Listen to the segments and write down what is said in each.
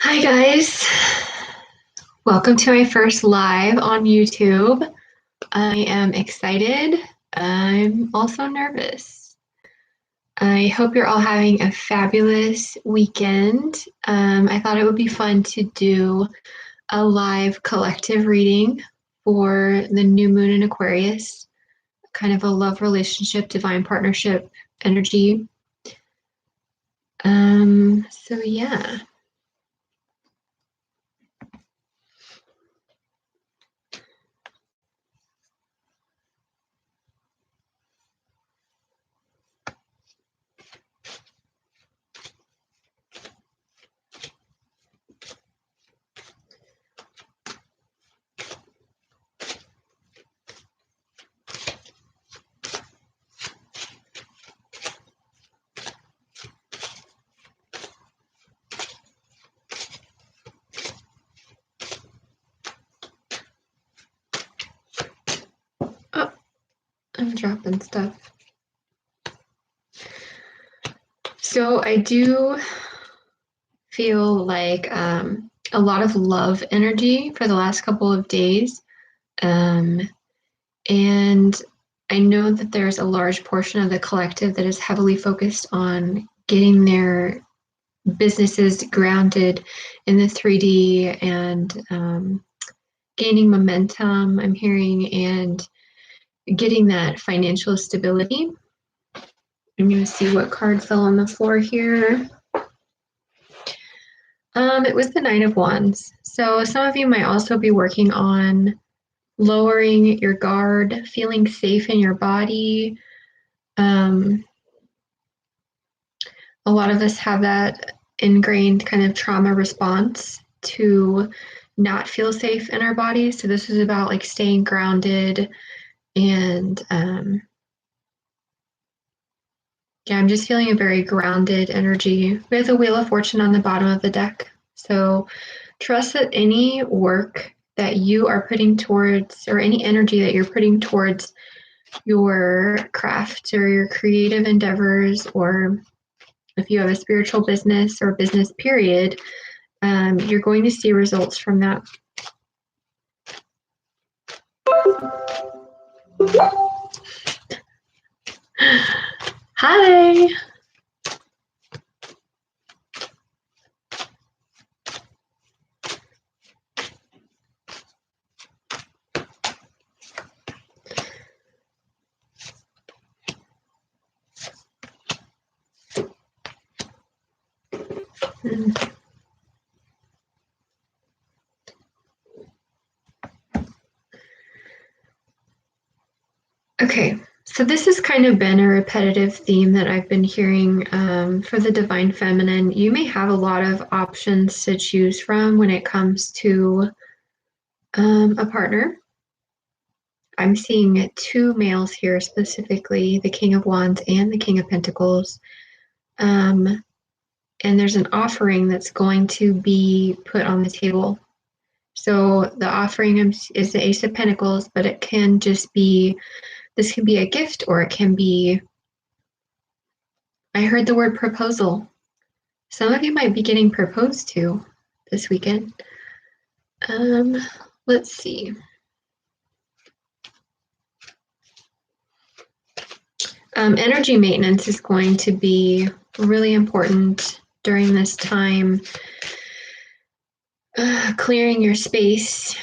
Hi guys, welcome to my first live on YouTube. I am excited. I'm also nervous. I hope you're all having a fabulous weekend. I thought it would be fun to do a live collective reading for the new moon in Aquarius, kind of a love relationship, divine partnership energy. So yeah. Oh, I'm dropping stuff. So I do feel like a lot of love energy for the last couple of days. Um, and I know that there's a large portion of the collective that is heavily focused on getting their businesses grounded in the 3D and gaining momentum, I'm hearing, and getting that financial stability. I'm going to see what card fell on the floor here. It was the Nine of Wands. So some of you might also be working on lowering your guard, feeling safe in your body. A lot of us have that ingrained kind of trauma response to not feel safe in our bodies. So this is about like staying grounded and yeah, I'm just feeling a very grounded energy. We have the Wheel of Fortune on the bottom of the deck. So trust that any work that you are putting towards, or any energy that you're putting towards your craft or your creative endeavors, or if you have a spiritual business or business period, you're going to see results from that. Hi. Okay, so this has kind of been a repetitive theme that I've been hearing for the Divine Feminine. You may have a lot of options to choose from when it comes to a partner. I'm seeing two males here specifically, the King of Wands and the King of Pentacles. And there's an offering that's going to be put on the table. So the offering is the Ace of Pentacles, but it can just be, this can be a gift, or it can be, I heard the word proposal. Some of you might be getting proposed to this weekend. Let's see. Energy maintenance is going to be really important during this time. Clearing your space,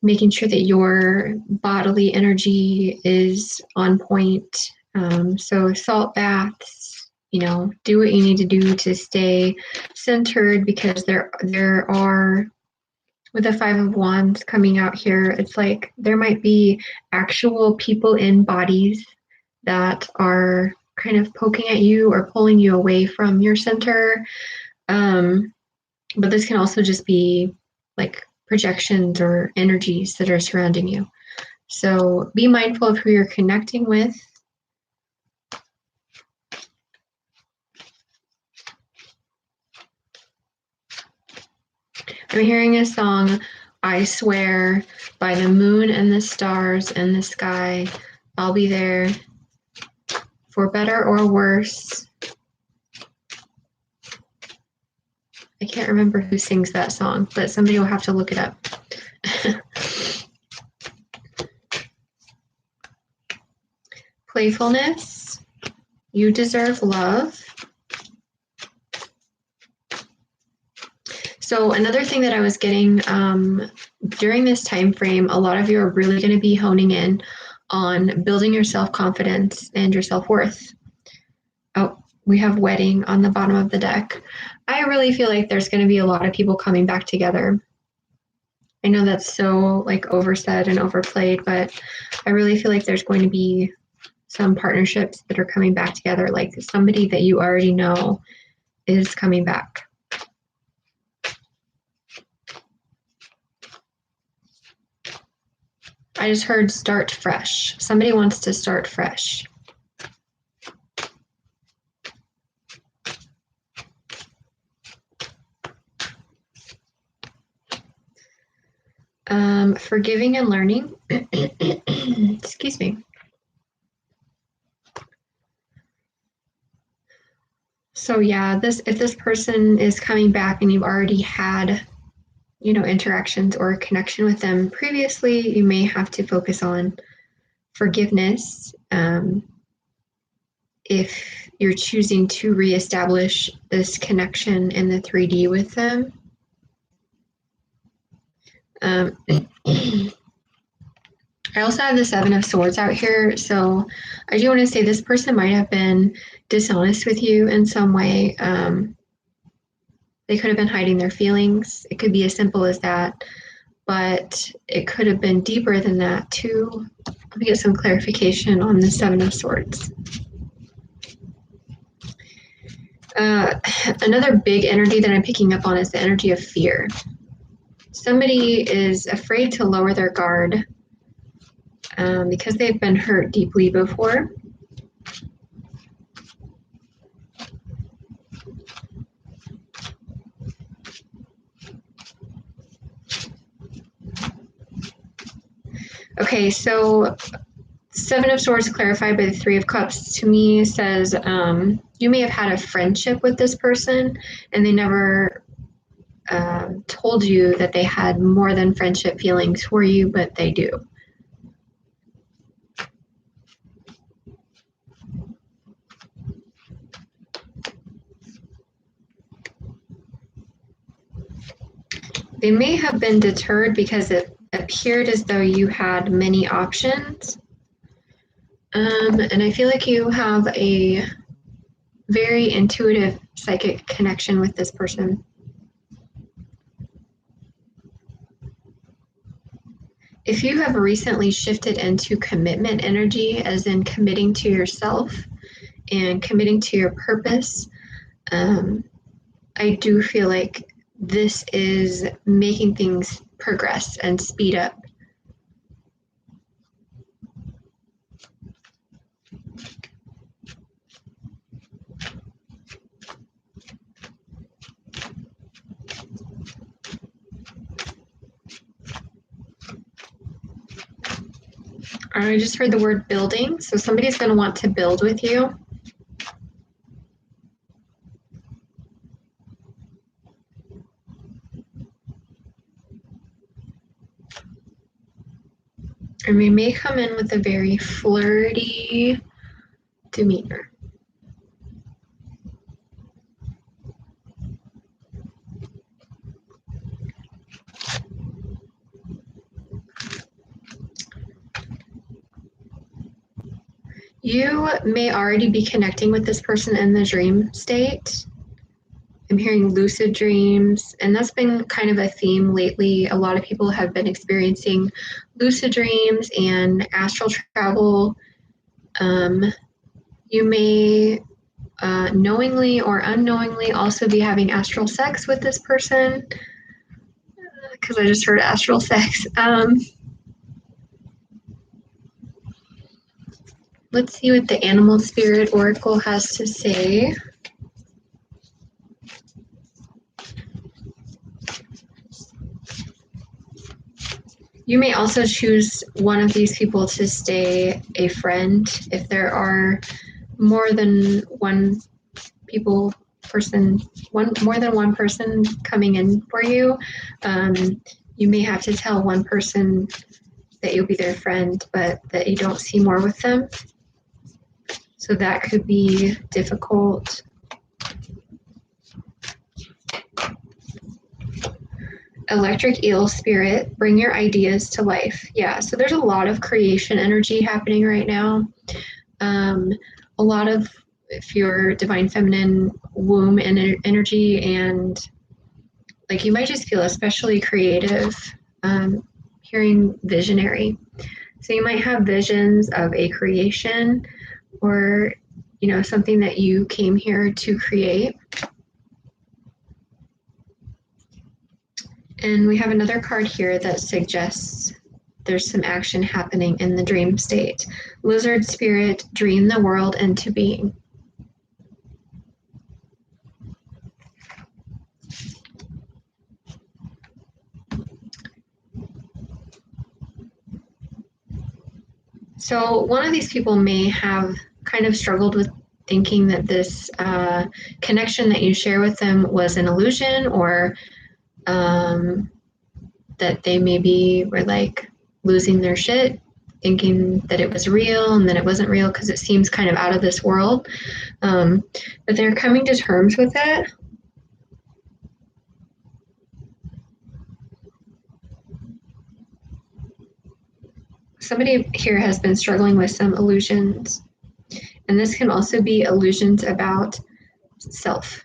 making sure that your bodily energy is on point. So salt baths, do what you need to do to stay centered, because there are, with the Five of Wands coming out here, it's like there might be actual people in bodies that are kind of poking at you or pulling you away from your center. But this can also just be like projections or energies that are surrounding you. So be mindful of who you're connecting with. I'm hearing a song, I Swear, by the moon and the stars and the sky. I'll be there for better or worse. I can't remember who sings that song, but somebody will have to look it up. Playfulness. You deserve love. So another thing that I was getting during this time frame, a lot of you are really going to be honing in on building your self-confidence and your self-worth. Oh, we have wedding on the bottom of the deck. I really feel like there's going to be a lot of people coming back together. I know that's so like oversaid and overplayed, but I really feel like there's going to be some partnerships that are coming back together, like somebody that you already know is coming back. I just heard start fresh. Somebody wants to start fresh. Forgiving and learning. Excuse me. So yeah, if this person is coming back and you've already had, you know, interactions or connection with them previously, you may have to focus on forgiveness. If you're choosing to reestablish this connection in the 3D with them. I also have the Seven of Swords out here, so I do want to say this person might have been dishonest with you in some way. They could have been hiding their feelings. It could be as simple as that, but it could have been deeper than that too. Let me get some clarification on the Seven of Swords. Another big energy that I'm picking up on is the energy of fear. Somebody is afraid to lower their guard because they've been hurt deeply before. Okay, so Seven of Swords clarified by the Three of Cups to me says you may have had a friendship with this person and they never told you that they had more than friendship feelings for you, but they do. They may have been deterred because it appeared as though you had many options. And I feel like you have a very intuitive psychic connection with this person. If you have recently shifted into commitment energy, as in committing to yourself and committing to your purpose, I do feel like this is making things progress and speed up. I just heard the word building, so somebody's going to want to build with you. And we may come in with a very flirty demeanor. You may already be connecting with this person in the dream state. I'm hearing lucid dreams, and that's been kind of a theme lately. A lot of people have been experiencing lucid dreams and astral travel. You may knowingly or unknowingly also be having astral sex with this person, because I just heard astral sex. Let's see what the Animal Spirit Oracle has to say. You may also choose one of these people to stay a friend if there are more than one people person, more than one person coming in for you. You may have to tell one person that you'll be their friend, but that you don't see more with them. So that could be difficult. Electric eel spirit, bring your ideas to life. Yeah, so there's a lot of creation energy happening right now. A lot of, if you're divine feminine, womb energy, and like you might just feel especially creative, hearing visionary. So you might have visions of a creation or, you know, something that you came here to create. And we have another card here that suggests there's some action happening in the dream state. Lizard spirit, dream the world into being. So one of these people may have kind of struggled with thinking that this connection that you share with them was an illusion, or that they maybe were like losing their shit, thinking that it was real and then it wasn't real because it seems kind of out of this world. But they're coming to terms with it. Somebody here has been struggling with some illusions, and this can also be illusions about self.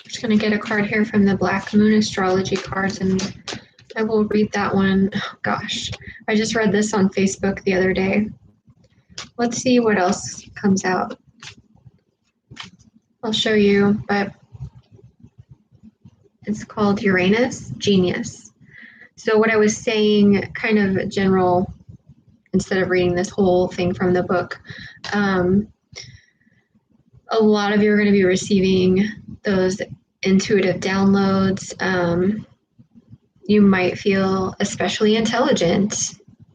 Just going to get a card here from the Black Moon Astrology cards, and I will read that one. Oh, gosh, I just read this on Facebook the other day. Let's see what else comes out. I'll show you, but it's called Uranus Genius. So what I was saying, kind of general, instead of reading this whole thing from the book, a lot of you are going to be receiving those intuitive downloads. You might feel especially intelligent.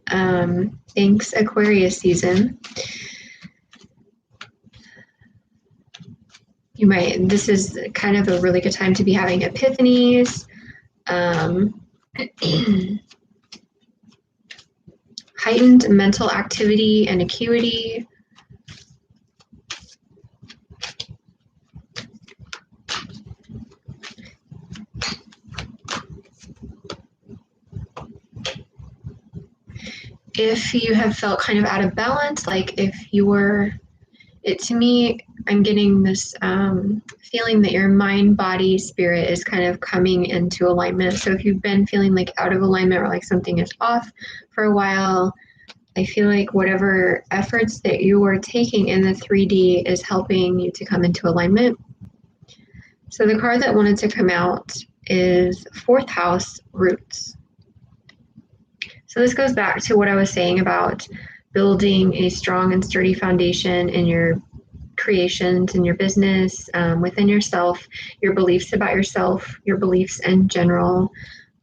Thanks, Aquarius season. This is kind of a really good time to be having epiphanies. Heightened mental activity and acuity. If you have felt kind of out of balance, like if you were, to me, I'm getting this feeling that your mind, body, spirit is kind of coming into alignment. So if you've been feeling like out of alignment or like something is off for a while, I feel like whatever efforts that you are taking in the 3D is helping you to come into alignment. So the card that wanted to come out is Fourth House Roots. So this goes back to what I was saying about building a strong and sturdy foundation in your creations, in your business, within yourself, your beliefs about yourself, your beliefs in general.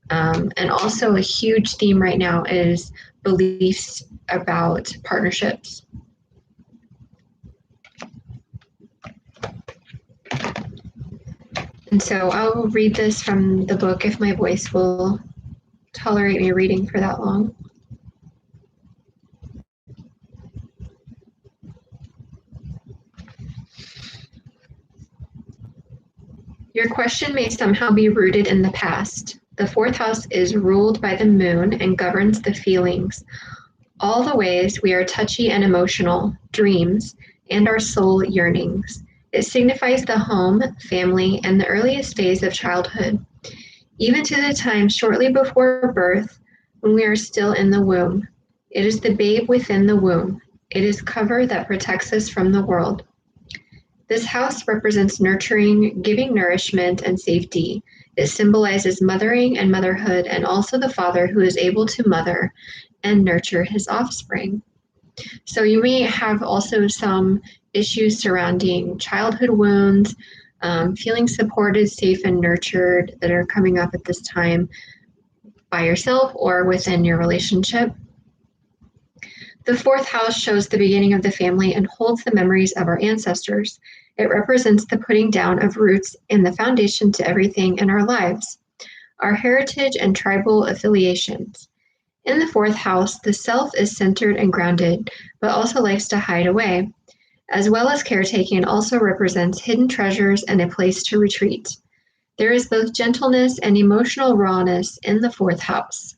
And also a huge theme right now is beliefs about partnerships. And so I'll read this from the book if my voice will tolerate me reading for that long. Your question may somehow be rooted in the past. The fourth house is ruled by the moon and governs the feelings, all the ways we are touchy and emotional, dreams, and our soul yearnings. It signifies the home, family, and the earliest days of childhood, even to the time shortly before birth when we are still in the womb. It is the babe within the womb. It is cover that protects us from the world. This house represents nurturing, giving nourishment, and safety. It symbolizes mothering and motherhood, and also the father who is able to mother and nurture his offspring. So you may have also some issues surrounding childhood wounds, feeling supported, safe, and nurtured that are coming up at this time by yourself or within your relationship. The fourth house shows the beginning of the family and holds the memories of our ancestors. It represents the putting down of roots and the foundation to everything in our lives, our heritage and tribal affiliations. In the fourth house, the self is centered and grounded, but also likes to hide away, as well as caretaking also represents hidden treasures and a place to retreat. There is both gentleness and emotional rawness in the fourth house.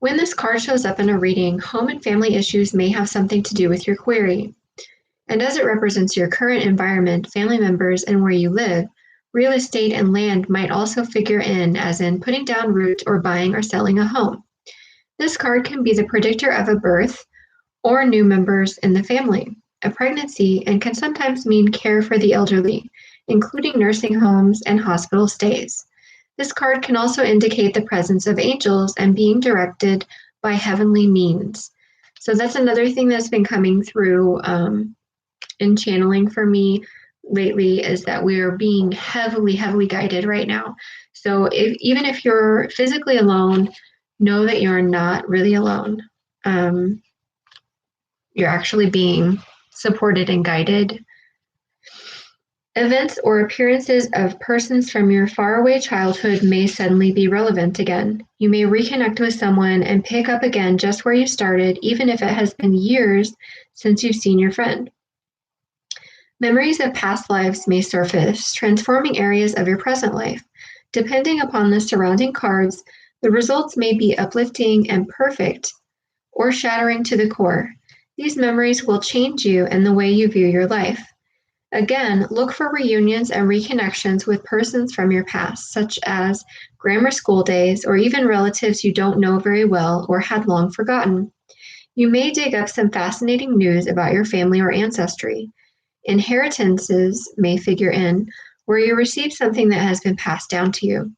When this card shows up in a reading, home and family issues may have something to do with your query. And as it represents your current environment, family members, and where you live, real estate and land might also figure in, as in putting down roots or buying or selling a home. This card can be the predictor of a birth or new members in the family, a pregnancy, and can sometimes mean care for the elderly, including nursing homes and hospital stays. This card can also indicate the presence of angels and being directed by heavenly means. So that's another thing that's been coming through in channeling for me lately, is that we are being heavily, heavily guided right now. So even if you're physically alone, know that you're not really alone. You're actually being supported and guided. Events or appearances of persons from your faraway childhood may suddenly be relevant again. You may reconnect with someone and pick up again just where you started, even if it has been years since you've seen your friend. Memories of past lives may surface, transforming areas of your present life. Depending upon the surrounding cards, the results may be uplifting and perfect, or shattering to the core. These memories will change you and the way you view your life. Again, look for reunions and reconnections with persons from your past, such as grammar school days or even relatives you don't know very well or had long forgotten. You may dig up some fascinating news about your family or ancestry. Inheritances may figure in, where you receive something that has been passed down to you.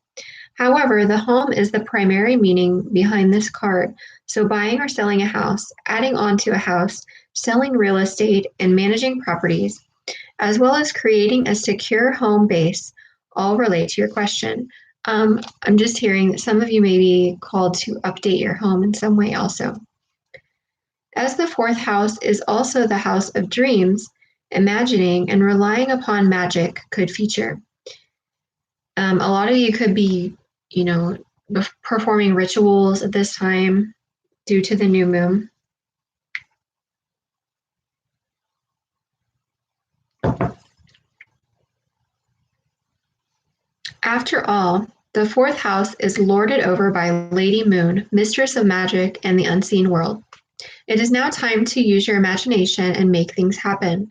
However, the home is the primary meaning behind this card, so buying or selling a house, adding on to a house, selling real estate, and managing properties, as well as creating a secure home base, all relate to your question. I'm just hearing that some of you may be called to update your home in some way also. As the fourth house is also the house of dreams, imagining and relying upon magic could feature. A lot of you could be, performing rituals at this time due to the new moon. After all, the fourth house is lorded over by Lady Moon, mistress of magic and the unseen world. It is now time to use your imagination and make things happen.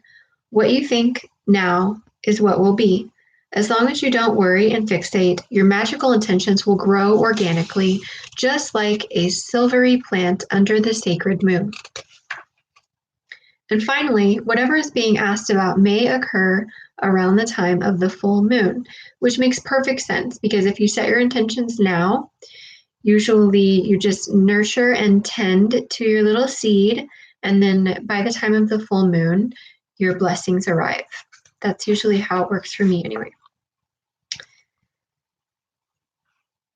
What you think now is what will be. As long as you don't worry and fixate, your magical intentions will grow organically, just like a silvery plant under the sacred moon. And finally, whatever is being asked about may occur around the time of the full moon, which makes perfect sense because if you set your intentions now, usually you just nurture and tend to your little seed, and then by the time of the full moon, your blessings arrive. That's usually how it works for me anyway.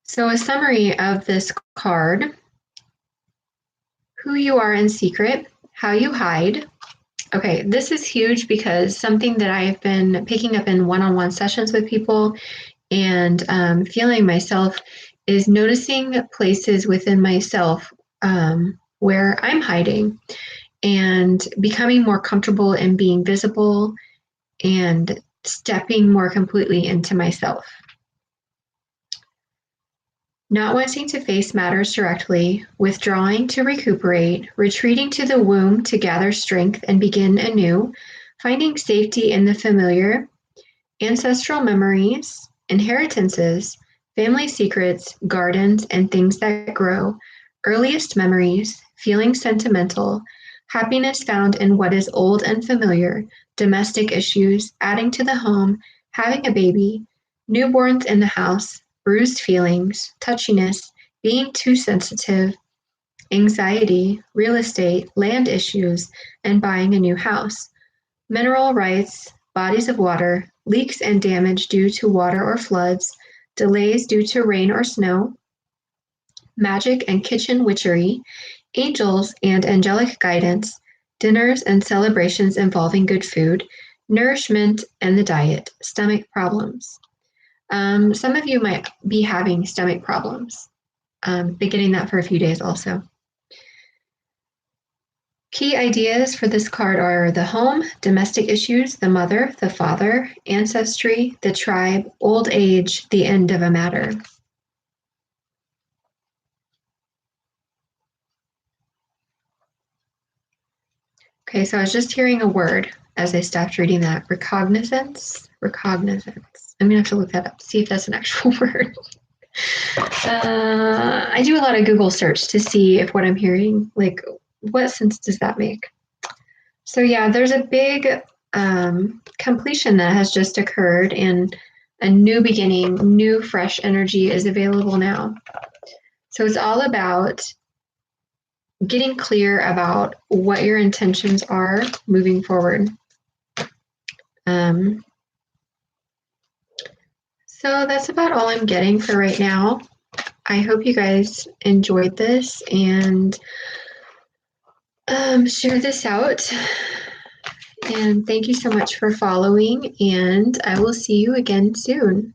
So a summary of this card: who you are in secret, how you hide. Okay, this is huge because something that I've been picking up in one-on-one sessions with people and feeling myself is noticing places within myself where I'm hiding and becoming more comfortable in being visible and stepping more completely into myself. Not wanting to face matters directly, withdrawing to recuperate, retreating to the womb to gather strength and begin anew, finding safety in the familiar, ancestral memories, inheritances, family secrets, gardens, and things that grow, earliest memories, feeling sentimental, happiness found in what is old and familiar, domestic issues, adding to the home, having a baby, newborns in the house, bruised feelings, touchiness, being too sensitive, anxiety, real estate, land issues, and buying a new house, mineral rights, bodies of water, leaks and damage due to water or floods, delays due to rain or snow, magic and kitchen witchery, angels and angelic guidance, dinners and celebrations involving good food, nourishment and the diet, stomach problems. Some of you might be having stomach problems. Been getting that for a few days also. Key ideas for this card are the home, domestic issues, the mother, the father, ancestry, the tribe, old age, the end of a matter. Okay, so I was just hearing a word as I stopped reading that. Recognizance? Recognizance. I'm gonna have to look that up, see if that's an actual word. I do a lot of Google search to see if what I'm hearing, like, what sense does that make? So yeah, there's a big completion that has just occurred, and a new beginning, new fresh energy is available now. So it's all about getting clear about what your intentions are moving forward. So that's about all I'm getting for right now. I hope you guys enjoyed this, and share this out. And thank you so much for following, and I will see you again soon.